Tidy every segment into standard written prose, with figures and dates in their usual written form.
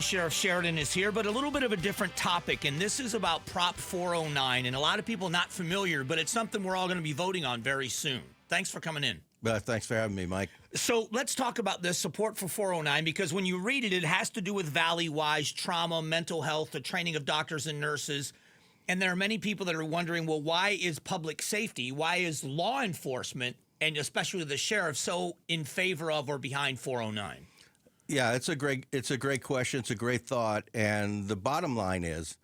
Sheriff Sheridan is here, but a little bit of a different topic, and this is about Prop 409, and a lot of people not familiar, but it's something we're all going to be voting on very soon. Thanks for coming in. Thanks for having me, Mike. So let's talk about this support for 409, because when you read it, it has to do with Valley-wise trauma, mental health, the training of doctors and nurses, and there are many people that are wondering, well, why is public safety, why is law enforcement, and especially the sheriff, so in favor of or behind 409? Yeah, it's a great question. It's a great thought. And the bottom line is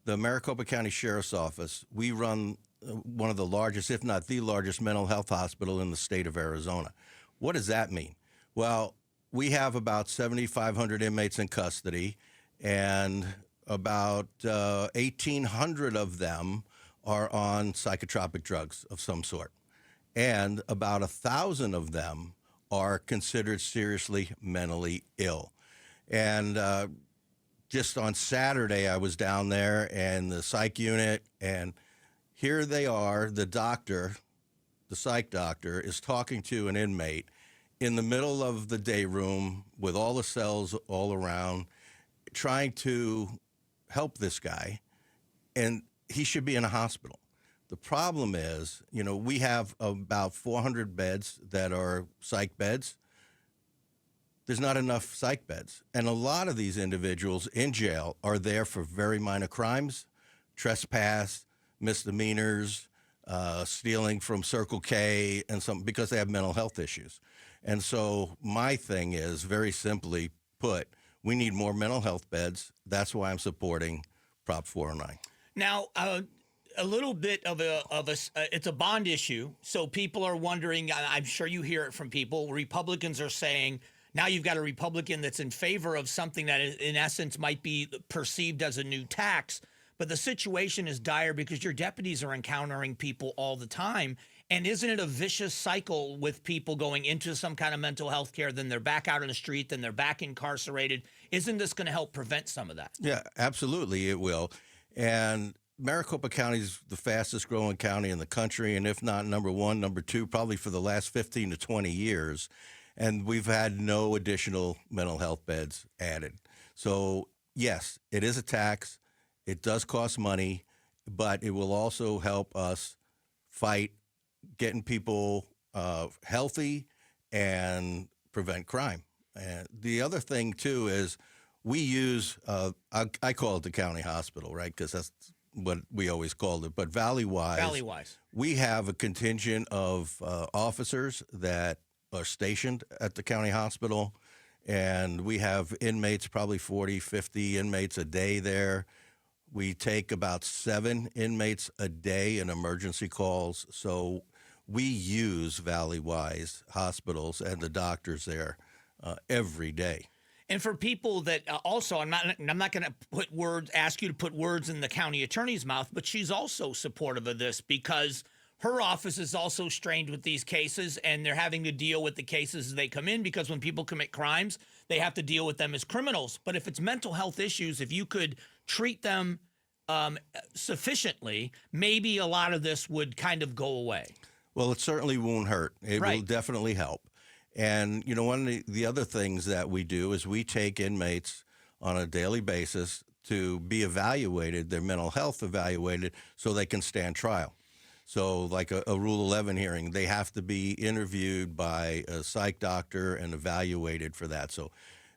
the Maricopa County Sheriff's Office, we run one of the largest, if not the largest, mental health hospital in the state of Arizona. What does that mean? Well, we have about 7,500 inmates in custody, and about 1,800 of them are on psychotropic drugs of some sort. And about 1,000 of them are considered seriously mentally ill. And just on Saturday, I was down there and the psych unit, and here they are, the doctor, the psych doctor, is talking to an inmate in the middle of the day room with all the cells all around, trying to help this guy, and he should be in a hospital. The problem is, we have about 400 beds that are psych beds. There's not enough psych beds. And a lot of these individuals in jail are there for very minor crimes, trespass, misdemeanors, stealing from Circle K, and because they have mental health issues. And so my thing is, very simply put, we need more mental health beds. That's why I'm supporting Prop 409. Now, a little bit of it's a bond issue. So people are wondering, I'm sure you hear it from people, Republicans are saying, now you've got a Republican that's in favor of something that in essence might be perceived as a new tax. But the situation is dire because your deputies are encountering people all the time. And isn't it a vicious cycle with people going into some kind of mental health care, then they're back out on the street, then they're back incarcerated? Isn't this going to help prevent some of that? Yeah, absolutely it will. And Maricopa County is the fastest growing county in the country, and if not number one, number two, probably for the last 15 to 20 years. And we've had no additional mental health beds added. So, yes, it is a tax. It does cost money, but it will also help us fight getting people healthy and prevent crime. And the other thing, too, is we use, I call it the county hospital, right, because that's what we always called it. But Valley-wise, we have a contingent of officers that are stationed at the county hospital, and we have inmates, probably 40, 50 inmates a day there. We take about 7 inmates a day in emergency calls. So we use Valley-wise hospitals and the doctors there every day. And for people that also, I'm not going to ask you to put words in the county attorney's mouth, but she's also supportive of this because her office is also strained with these cases, and they're having to deal with the cases as they come in, because when people commit crimes, they have to deal with them as criminals. But if it's mental health issues, if you could treat them sufficiently, maybe a lot of this would kind of go away. Well, it certainly won't hurt. It Right. will definitely help. And, one of the other things that we do is we take inmates on a daily basis to be evaluated, their mental health evaluated, so they can stand trial. So like a Rule 11 hearing, they have to be interviewed by a psych doctor and evaluated for that. So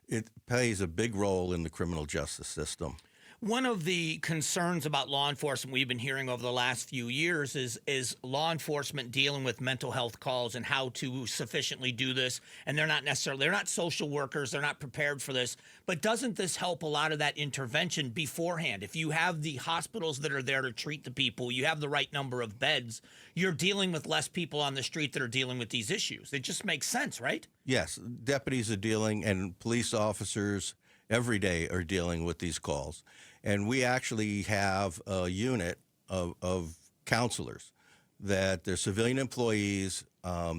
it plays a big role in the criminal justice system. One of the concerns about law enforcement we've been hearing over the last few years is law enforcement dealing with mental health calls and how to sufficiently do this. And they're not social workers. They're not prepared for this. But doesn't this help a lot of that intervention beforehand? If you have the hospitals that are there to treat the people, you have the right number of beds, you're dealing with less people on the street that are dealing with these issues. It just makes sense, right? Yes, deputies are dealing, and police officers every day are dealing with these calls. And we actually have a unit of counselors that they're civilian employees.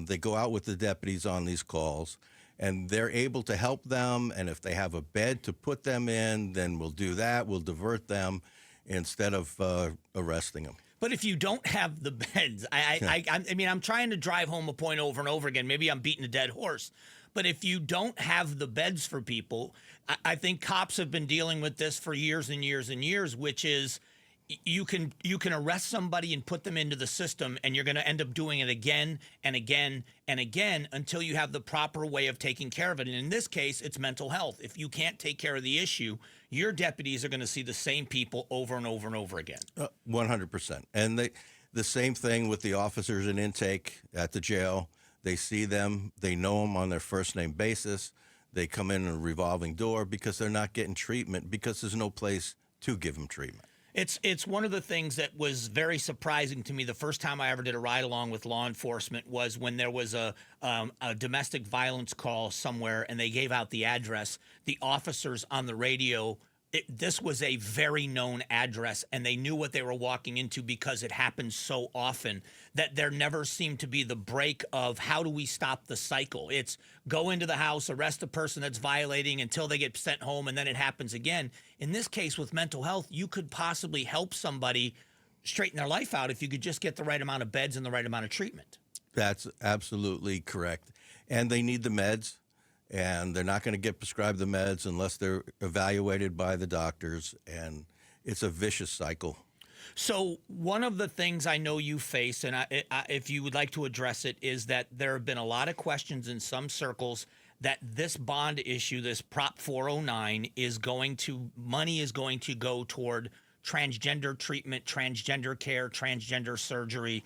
They go out with the deputies on these calls, and they're able to help them. And if they have a bed to put them in, then we'll do that. We'll divert them instead of arresting them. But if you don't have the beds, I mean, I'm trying to drive home a point over and over again. Maybe I'm beating a dead horse. But if you don't have the beds for people, I think cops have been dealing with this for years and years and years, which is you can arrest somebody and put them into the system, and you're going to end up doing it again and again and again until you have the proper way of taking care of it. And in this case, it's mental health. If you can't take care of the issue, your deputies are going to see the same people over and over and over again. 100%. And the same thing with the officers in intake at the jail. They see them, they know them on their first name basis. They come in a revolving door because they're not getting treatment because there's no place to give them treatment. It's one of the things that was very surprising to me. The first time I ever did a ride along with law enforcement was when there was a domestic violence call somewhere, and they gave out the address. The officers on the radio, this was a very known address, and they knew what they were walking into because it happens so often that there never seemed to be the break of how do we stop the cycle. It's go into the house, arrest the person that's violating until they get sent home, and then it happens again. In this case with mental health, you could possibly help somebody straighten their life out if you could just get the right amount of beds and the right amount of treatment. That's absolutely correct. And they need the meds. And they're not going to get prescribed the meds unless they're evaluated by the doctors. And it's a vicious cycle. So one of the things I know you face, and if you would like to address it, is that there have been a lot of questions in some circles that this bond issue, this Prop 409, money is going to go toward transgender treatment, transgender care, transgender surgery.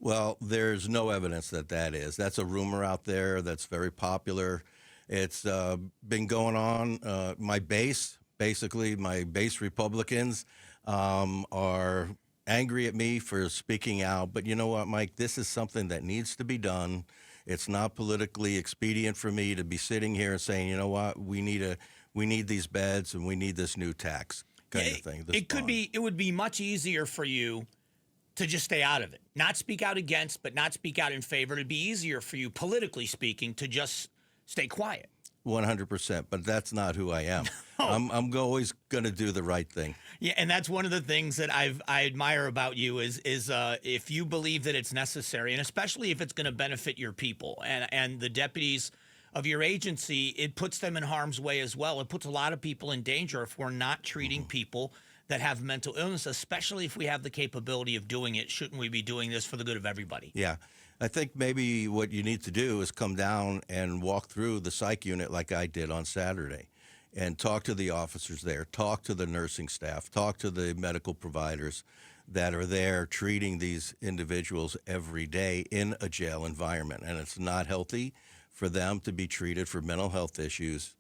Well, there's no evidence that is. That's a rumor out there that's very popular. It's been going on. My base Republicans are angry at me for speaking out. But you know what, Mike? This is something that needs to be done. It's not politically expedient for me to be sitting here and saying, you know what, we need these beds and we need this new tax kind of thing. It would be much easier for you to just stay out of it, not speak out against, but not speak out in favor. It'd be easier for you, politically speaking, to just stay quiet. 100%, but that's not who I am. I'm always going to do the right thing. Yeah, and that's one of the things that I admire about you is if you believe that it's necessary, and especially if it's going to benefit your people and the deputies of your agency, it puts them in harm's way as well. It puts a lot of people in danger if we're not treating people that have mental illness, especially if we have the capability of doing it. Shouldn't we be doing this for the good of everybody? Yeah. I think maybe what you need to do is come down and walk through the psych unit like I did on Saturday and talk to the officers there, talk to the nursing staff, talk to the medical providers that are there treating these individuals every day in a jail environment. And it's not healthy for them to be treated for mental health issues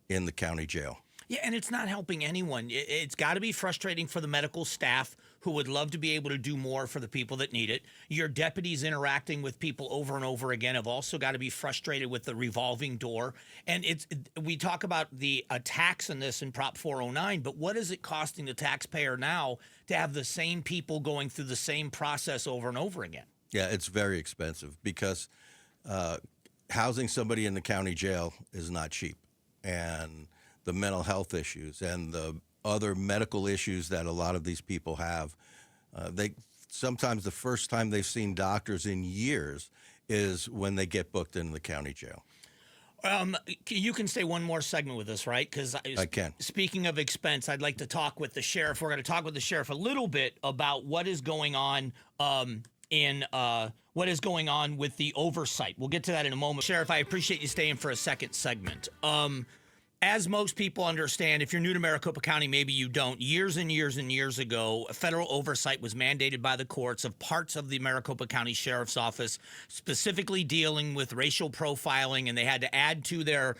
in the county jail. Yeah, and it's not helping anyone. It's got to be frustrating for the medical staff who would love to be able to do more for the people that need it. Your deputies interacting with people over and over again have also got to be frustrated with the revolving door. And we talk about the tax in this in Prop 409, but what is it costing the taxpayer now to have the same people going through the same process over and over again? Yeah, it's very expensive because housing somebody in the county jail is not cheap. And the mental health issues and the other medical issues that a lot of these people have. Sometimes the first time they've seen doctors in years is when they get booked into the county jail. You can stay one more segment with us, right? Because I can. Speaking of expense, I'd like to talk with the sheriff. We're going to talk with the sheriff a little bit about what is going on with the oversight. We'll get to that in a moment. Sheriff, I appreciate you staying for a second segment. As most people understand, if you're new to Maricopa County, maybe you don't, years and years and years ago, federal oversight was mandated by the courts of parts of the Maricopa County Sheriff's Office, specifically dealing with racial profiling, and they had to add to their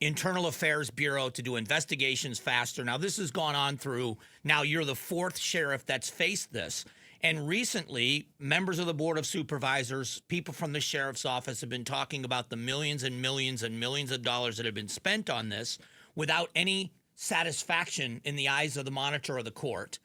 Internal Affairs Bureau to do investigations faster. Now, this has gone on through, now you're the fourth sheriff that's faced this. And recently, members of the Board of Supervisors, people from the Sheriff's Office have been talking about the millions and millions and millions of dollars that have been spent on this without any satisfaction in the eyes of the monitor or the court.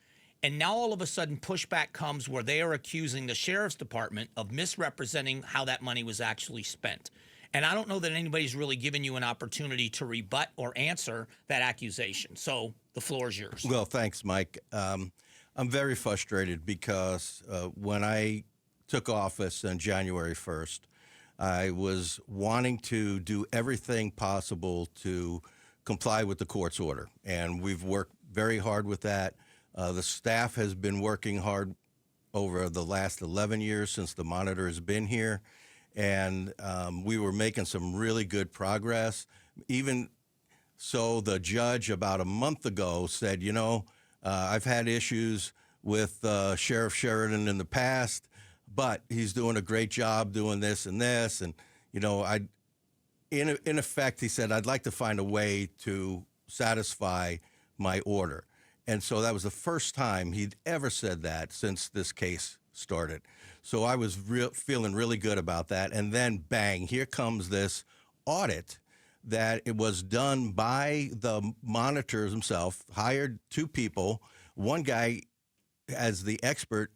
And now all of a sudden pushback comes where they are accusing the Sheriff's Department of misrepresenting how that money was actually spent. And I don't know that anybody's really given you an opportunity to rebut or answer that accusation. So the floor is yours. Well, thanks, Mike. I'm very frustrated because when I took office on January 1st, I was wanting to do everything possible to comply with the court's order, and we've worked very hard with that. The staff has been working hard over the last 11 years since the monitor has been here, and we were making some really good progress. Even so, the judge about a month ago said, I've had issues with Sheriff Sheridan in the past, but he's doing a great job doing this and this. And, in effect, he said, I'd like to find a way to satisfy my order. And so that was the first time he'd ever said that since this case started. So I was feeling really good about that. And then, bang, here comes this audit that it was done by the monitor himself, hired 2 people. One guy, as the expert,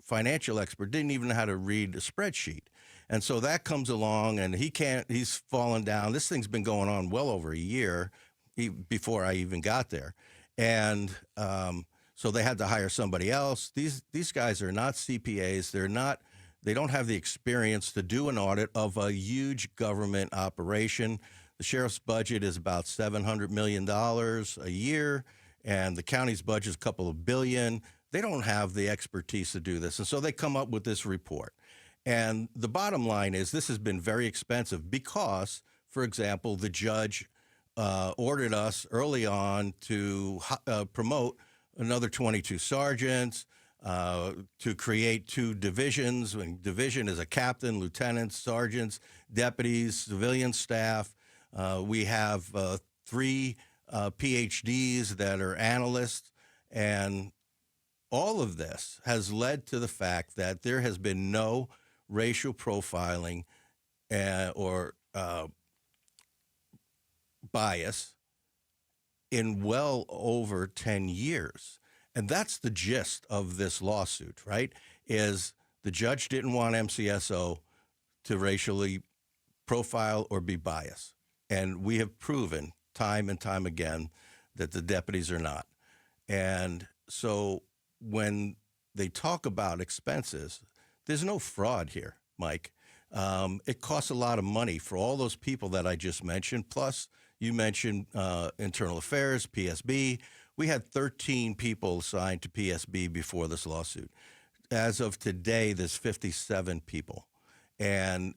financial expert, didn't even know how to read a spreadsheet. And so that comes along, and he's fallen down. This thing's been going on well over a year before I even got there. And so they had to hire somebody else. These guys are not CPAs. They don't have the experience to do an audit of a huge government operation. The sheriff's budget is about $700 million a year, and the county's budget is a couple of billion. They don't have the expertise to do this. And so they come up with this report. And the bottom line is this has been very expensive because, for example, the judge ordered us early on to promote another 22 sergeants, to create 2 divisions. And division is a captain, lieutenants, sergeants, deputies, civilian staff. We have 3 PhDs that are analysts, and all of this has led to the fact that there has been no racial profiling or bias in well over 10 years. And that's the gist of this lawsuit, right? Is the judge didn't want MCSO to racially profile or be biased. And we have proven time and time again that the deputies are not. And so when they talk about expenses, there's no fraud here, Mike. It costs a lot of money for all those people that I just mentioned. Plus, you mentioned Internal Affairs, PSB. We had 13 people assigned to PSB before this lawsuit. As of today, there's 57 people. And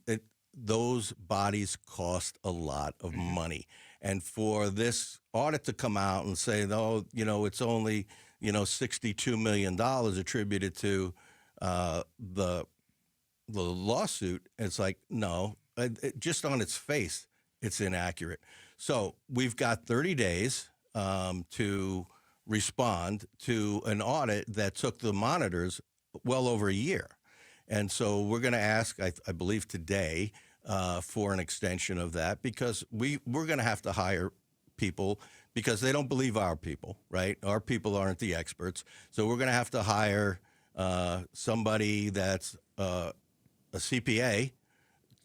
those bodies cost a lot of money. And for this audit to come out and say, no, it's only, $62 million attributed to the lawsuit, it's like, no, just on its face, it's inaccurate. So we've got 30 days to respond to an audit that took the monitors well over a year. And so we're going to ask, I believe today, for an extension of that, because we're going to have to hire people because they don't believe our people, right? Our people aren't the experts. So we're going to have to hire somebody that's a CPA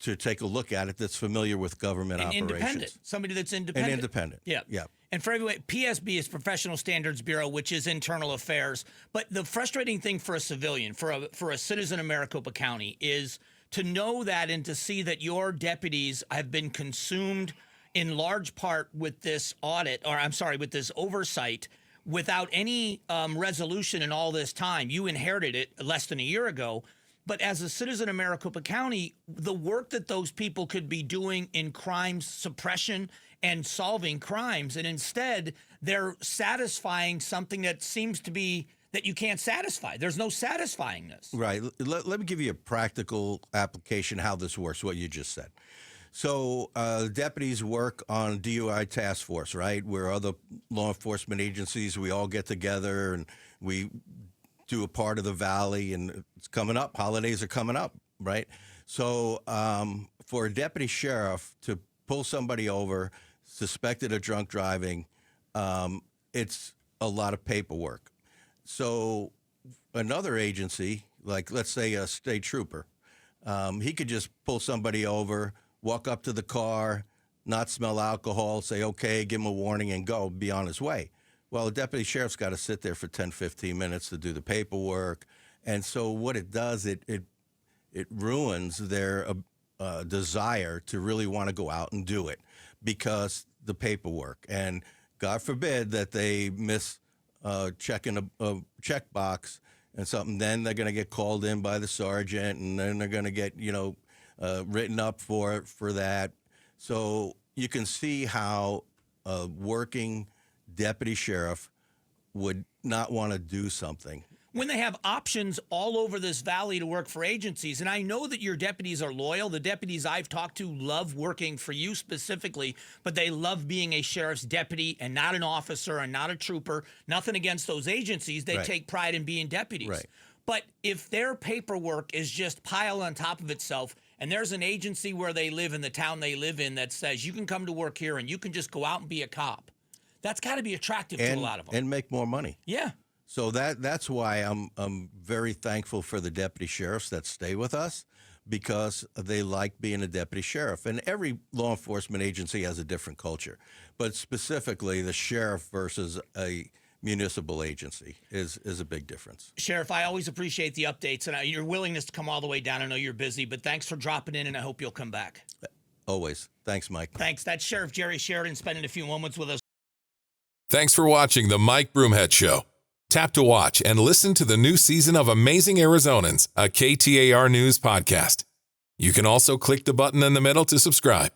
to take a look at it that's familiar with government operations. Independent. Somebody that's independent. And independent. Yeah. Yeah. And for everyone, PSB is Professional Standards Bureau, which is internal affairs. But the frustrating thing for a civilian, for a citizen of Maricopa County, is to know that and to see that your deputies have been consumed in large part with this audit, or I'm sorry, with this oversight, without any resolution in all this time. You inherited it less than a year ago. But as a citizen of Maricopa County, the work that those people could be doing in crime suppression and solving crimes, and instead they're satisfying something that seems to be that you can't satisfy. There's no satisfying this. Right. Let me give you a practical application how this works, what you just said. So deputies work on DUI task force, right? Where other law enforcement agencies, we all get together and we do a part of the valley, and it's coming up. Holidays are coming up, right? So for a deputy sheriff to pull somebody over suspected of drunk driving, it's a lot of paperwork. So another agency, like let's say a state trooper, he could just pull somebody over, walk up to the car, not smell alcohol, say, okay, give him a warning and go, be on his way. Well, the deputy sheriff's got to sit there for 10, 15 minutes to do the paperwork. And so what it does, it ruins their desire to really want to go out and do it because the paperwork, and God forbid that they miss checking a checkbox and something, then they're going to get called in by the sergeant, and then they're going to get written up for that. So you can see how a working deputy sheriff would not want to do something when they have options all over this valley to work for agencies. And I know that your deputies are loyal. The deputies I've talked to love working for you specifically, but they love being a sheriff's deputy and not an officer and not a trooper. Nothing against those agencies. They take pride in being deputies. Right. But if their paperwork is just piled on top of itself, and there's an agency where they live in the town they live in that says you can come to work here and you can just go out and be a cop, that's got to be attractive to a lot of them. And make more money. Yeah. So that's why I'm very thankful for the deputy sheriffs that stay with us, because they like being a deputy sheriff. And every law enforcement agency has a different culture, but specifically the sheriff versus a municipal agency is a big difference. Sheriff, I always appreciate the updates and your willingness to come all the way down. I know you're busy, but thanks for dropping in, and I hope you'll come back. Always. Thanks, Mike. Thanks. That's Sheriff Jerry Sheridan spending a few moments with us. Thanks for watching the Mike Broomhead Show. Tap to watch and listen to the new season of Amazing Arizonans, a KTAR News podcast. You can also click the button in the middle to subscribe.